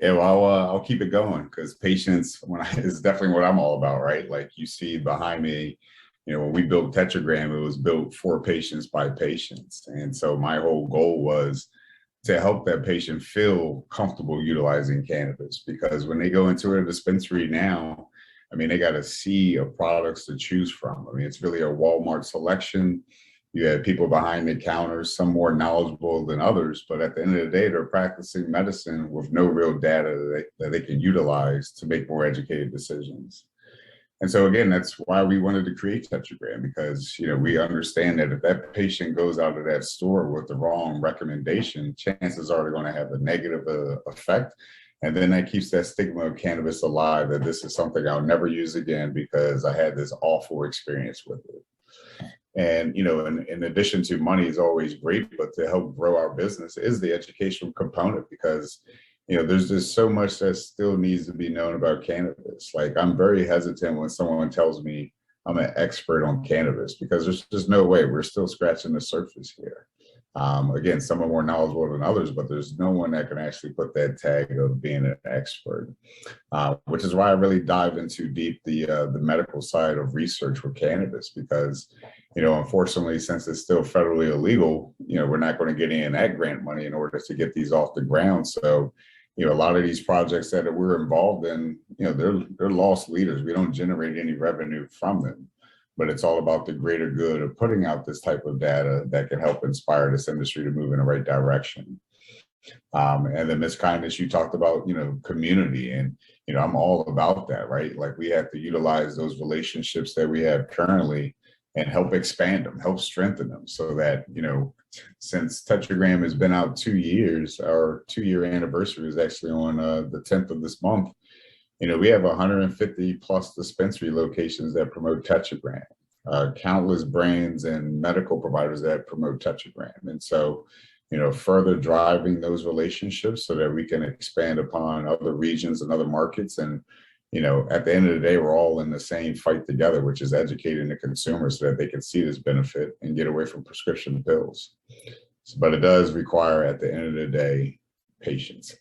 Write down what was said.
Yeah, well, I'll keep it going because patience is definitely what I'm all about, right? Like you see behind me, when we built Tetragram, it was built for patients by patients. And so my whole goal was to help that patient feel comfortable utilizing cannabis because when they go into a dispensary now, I mean, they got a sea of products to choose from. I mean, it's really a Walmart selection. You have people behind the counters, some more knowledgeable than others, but at the end of the day, they're practicing medicine with no real data that they can utilize to make more educated decisions. And so again, that's why we wanted to create Tetragram because we understand that if that patient goes out of that store with the wrong recommendation, chances are they're going to have a negative effect. And then that keeps that stigma of cannabis alive that this is something I'll never use again because I had this awful experience with it. And in addition to money is always great, but to help grow our business is the educational component because there's just so much that still needs to be known about cannabis. Like I'm very hesitant when someone tells me I'm an expert on cannabis because there's just no way. We're still scratching the surface here. Again, some are more knowledgeable than others, but there's no one that can actually put that tag of being an expert. Which is why I really dive into deep the medical side of research with cannabis because unfortunately, since it's still federally illegal, we're not going to get any of that grant money in order to get these off the ground. So a lot of these projects that we're involved in, they're lost leaders. We don't generate any revenue from them, but it's all about the greater good of putting out this type of data that can help inspire this industry to move in the right direction. And then Miss Kindness, you talked about, community and, I'm all about that, right? Like we have to utilize those relationships that we have currently and help expand them, help strengthen them so that, since Tetragram has been out 2 years, our 2-year anniversary is actually on the 10th of this month. We have 150 plus dispensary locations that promote Tetragram, countless brands and medical providers that promote Tetragram. And so, further driving those relationships so that we can expand upon other regions and other markets. And, at the end of the day, we're all in the same fight together, which is educating the consumers so that they can see this benefit and get away from prescription pills. But it does require, at the end of the day, patience.